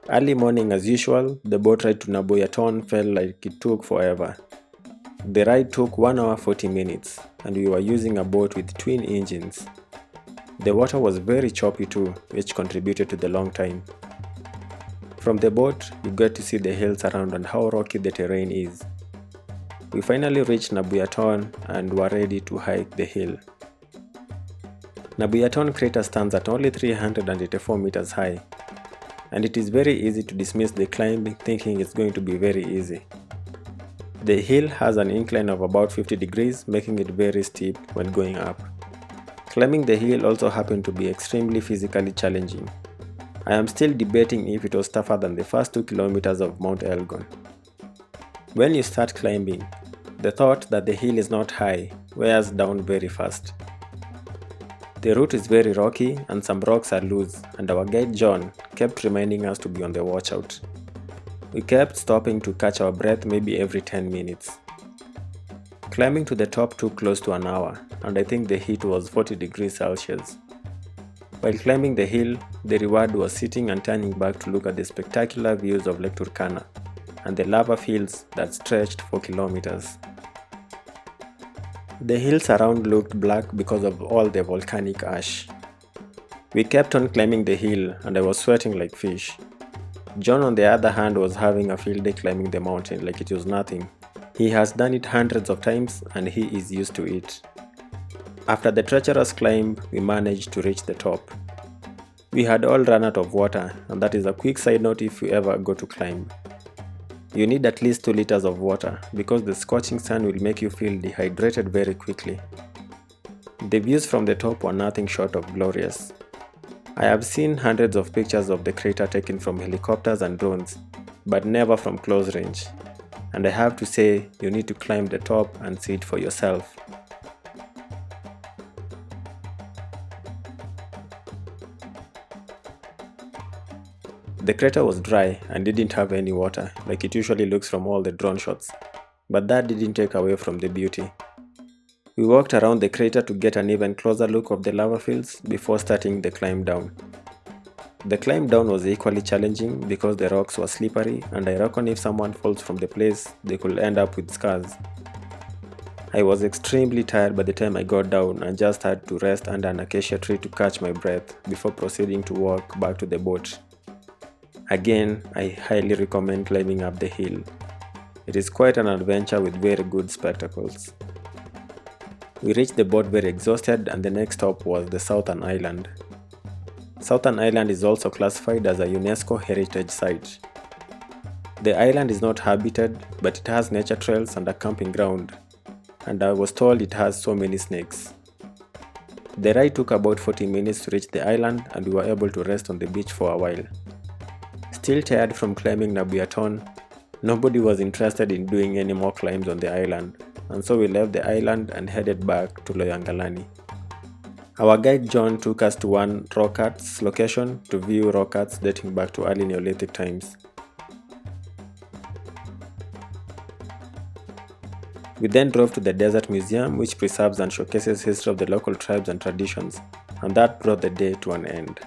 Early morning as usual, the boat ride to Nabiyotum felt like it took forever. The ride took 1 hour 40 minutes and we were using a boat with twin engines. The water was very choppy too, which contributed to the long time. From the boat, you get to see the hills around and how rocky the terrain is. We finally reached Nabiyotum and were ready to hike the hill. Nabiyotum crater stands at only 384 meters high, and it is very easy to dismiss the climb thinking it's going to be very easy. The hill has an incline of about 50 degrees, making it very steep when going up. Climbing the hill also happened to be extremely physically challenging. I am still debating if it was tougher than the first 2 kilometers of Mount Elgon. When you start climbing, the thought that the hill is not high wears down very fast. The route is very rocky and some rocks are loose, and our guide John kept reminding us to be on the watch out. We kept stopping to catch our breath maybe every 10 minutes. Climbing to the top took close to an hour, and I think the heat was 40 degrees Celsius. While climbing the hill, the reward was sitting and turning back to look at the spectacular views of Lake Turkana and the lava fields that stretched for kilometers. The hills around looked black because of all the volcanic ash. We kept on climbing the hill and I was sweating like fish. John on the other hand was having a field day climbing the mountain like it was nothing. He has done it hundreds of times and he is used to it. After the treacherous climb, we managed to reach the top. We had all run out of water, and that is a quick side note if you ever go to climb. You need at least 2 liters of water because the scorching sun will make you feel dehydrated very quickly. The views from the top were nothing short of glorious. I have seen hundreds of pictures of the crater taken from helicopters and drones, but never from close range. And I have to say, you need to climb the top and see it for yourself. The crater was dry and didn't have any water like it usually looks from all the drone shots, but that didn't take away from the beauty. We walked around the crater to get an even closer look of the lava fields before starting the climb down. The climb down was equally challenging because the rocks were slippery and I reckon if someone falls from the place, they could end up with scars. I was extremely tired by the time I got down and just had to rest under an acacia tree to catch my breath before proceeding to walk back to the boat. Again, I highly recommend climbing up the hill. It is quite an adventure with very good spectacles. We reached the boat very exhausted and the next stop was the Southern Island. Southern Island is also classified as a UNESCO heritage site. The island is not habited, but it has nature trails and a camping ground, and I was told it has so many snakes. The ride took about 40 minutes to reach the island and we were able to rest on the beach for a while. Still tired from climbing Nabiyotum, nobody was interested in doing any more climbs on the island, and so we left the island and headed back to Loyangalani. Our guide John took us to one rock arts location to view rock arts dating back to early Neolithic times. We then drove to the Desert Museum, which preserves and showcases history of the local tribes and traditions, and that brought the day to an end.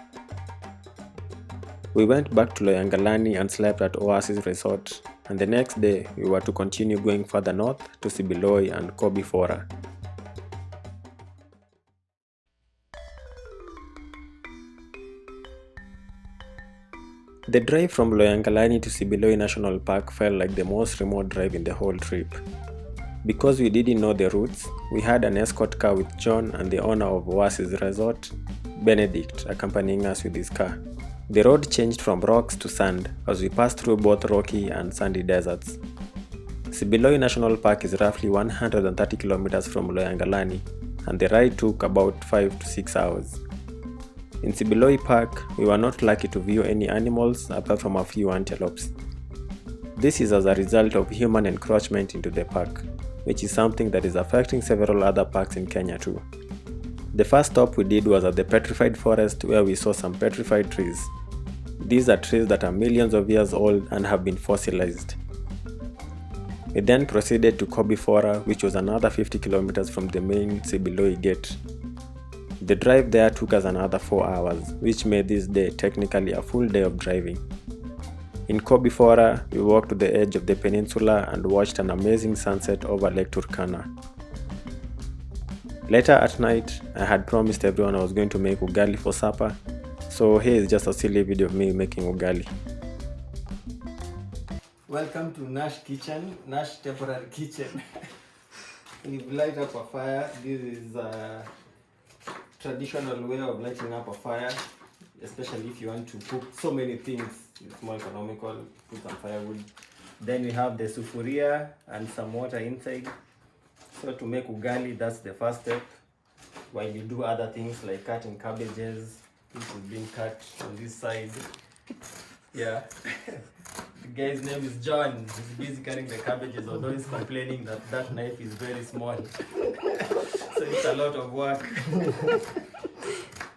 We went back to Loyangalani and slept at Oasis Resort, and the next day we were to continue going further north to Sibiloi and Kobi Fora. The drive from Loyangalani to Sibiloi National Park felt like the most remote drive in the whole trip. Because we didn't know the routes, we had an escort car with John and the owner of Oasis Resort, Benedict, accompanying us with his car. The road changed from rocks to sand as we passed through both rocky and sandy deserts. Sibiloi National Park is roughly 130 kilometers from Loyangalani, and the ride took about 5 to 6 hours. In Sibiloi Park, we were not lucky to view any animals apart from a few antelopes. This is as a result of human encroachment into the park, which is something that is affecting several other parks in Kenya too. The first stop we did was at the petrified forest where we saw some petrified trees. These are trees that are millions of years old and have been fossilized. We then proceeded to Kobi Fora, which was another 50 kilometers from the main Sibiloi gate. The drive there took us another 4 hours, which made this day technically a full day of driving. In Kobi Fora, we walked to the edge of the peninsula and watched an amazing sunset over Lake Turkana. Later at night, I had promised everyone I was going to make ugali for supper, so here is just a silly video of me making ugali. Welcome to Nash Kitchen, Nash Temporary Kitchen. We've light up a fire. This is a traditional way of lighting up a fire, especially if you want to cook so many things. It's more economical, put some firewood. Then we have the sufuria and some water inside. So to make ugali, that's the first step. While you do other things like cutting cabbages, which is being cut on this side. Yeah. The guy's name is John. He's busy cutting the cabbages, although he's complaining that that knife is very small. So it's a lot of work.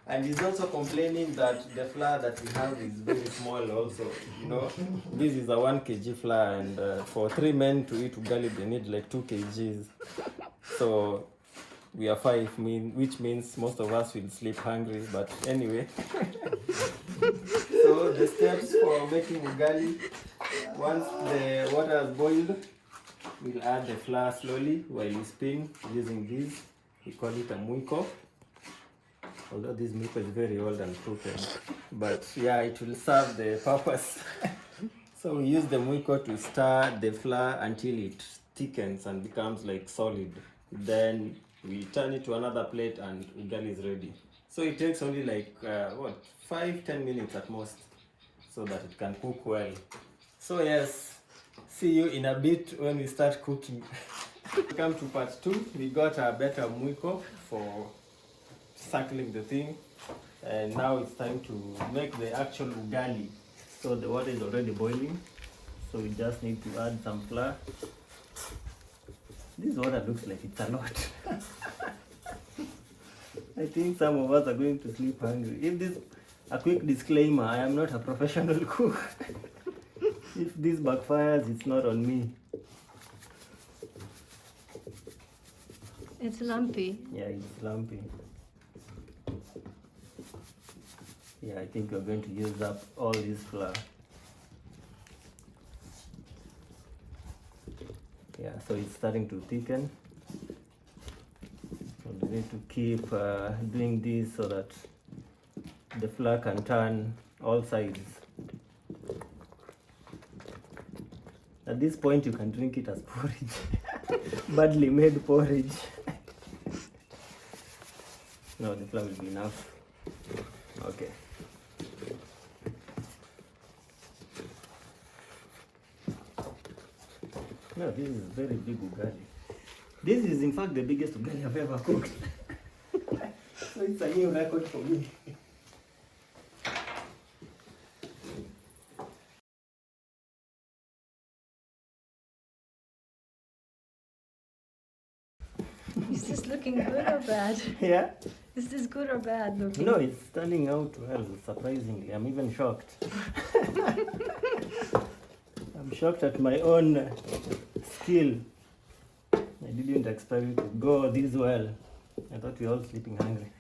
And he's also complaining that the flour that we have is very small also. You know, this is a 1 kg flour, and for 3 men to eat ugali, they need like 2 kgs. So we are 5, which means most of us will sleep hungry, but anyway. So the steps for making ugali: once the water has boiled, we'll add the flour slowly while we spin using this. We call it a muiko. Although this muiko is very old and crooked, but yeah, it will serve the purpose. So we use the muiko to stir the flour until it thickens and becomes like solid. Then we turn it to another plate and ugali is ready. So it takes only like 5-10 minutes at most, so that it can cook well. So yes, see you in a bit when we start cooking. Come to part 2. We got a better muiko for circling the thing, and now it's time to make the actual ugali. So the water is already boiling, so we just need to add some flour. This water looks like it's a lot. I think some of us are going to sleep hungry. If this, a quick disclaimer, I am not a professional cook. If this backfires, it's not on me. It's lumpy. Yeah, it's lumpy. Yeah, I think we're going to use up all this flour. Yeah, so it's starting to thicken. So we need to keep doing this so that the flour can turn all sides. At this point, you can drink it as porridge. Badly made porridge. No, the flour will be enough. Okay. No, this is very big ugali. This is in fact the biggest ugali I've ever cooked. So it's a new record for me. Is this looking good or bad? Yeah? Is this good or bad looking? No, it's turning out well, surprisingly. I'm even shocked. I'm shocked at my own skill. I didn't expect it to go this well. I thought we were all sleeping hungry.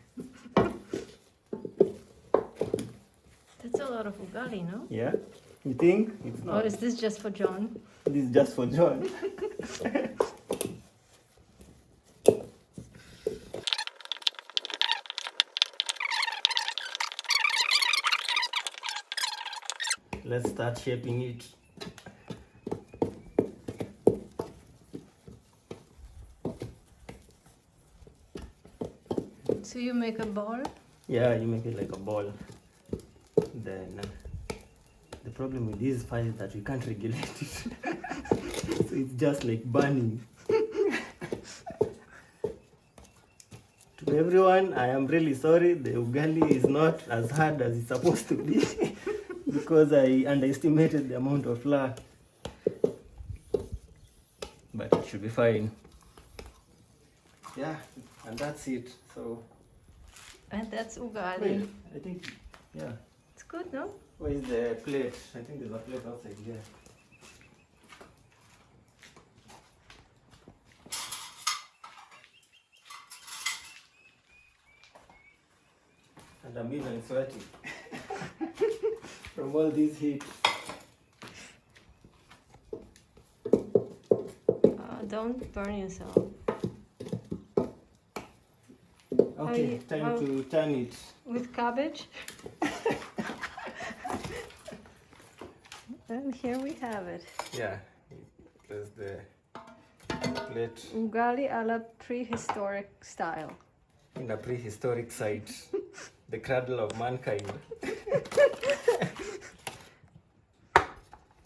That's a lot of ugali, no? Yeah? You think? It's Or not. is this just for John? This is just for John. Let's start shaping it. So you make a ball? Yeah, you make it like a ball. Then the problem with this fire is that we can't regulate it. So it's just like burning. To everyone, I am really sorry. The ugali is not as hard as it's supposed to be because I underestimated the amount of flour. But it should be fine. Yeah, and that's it. So. And that's ugali. Wait, I think, yeah. It's good, no? Where is the plate? I think there's a plate outside here. And I'm even sweating from all this heat. don't burn yourself. Okay, time to turn it. With cabbage. And here we have it. Yeah, there's the plate Ugali a la prehistoric style. in a prehistoric site, the cradle of mankind.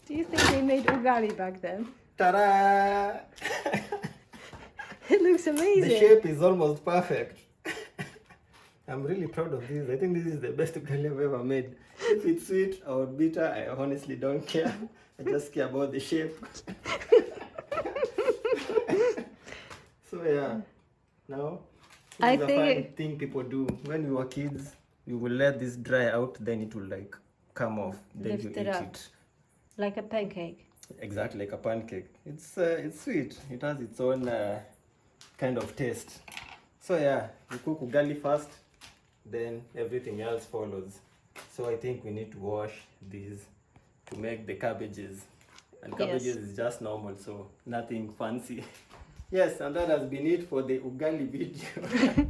Do you think they made ugali back then? Ta-da! It looks amazing. The shape is almost perfect. I'm really proud of this. I think this is the best ugali I've ever made. If it's sweet or bitter, I honestly don't care. I just care about the shape. So yeah, now I this is a think fun it- thing people do. When we were kids, you will let this dry out, then it will like come off. Then Lift you it eat up. it. Like a pancake. Exactly like a pancake. It's sweet. It has its own kind of taste. So yeah, you cook ugali first, then everything else follows. So I think we need to wash these to make the cabbages. And cabbages is just normal, so nothing fancy. Yes, and that has been it for the ugali video.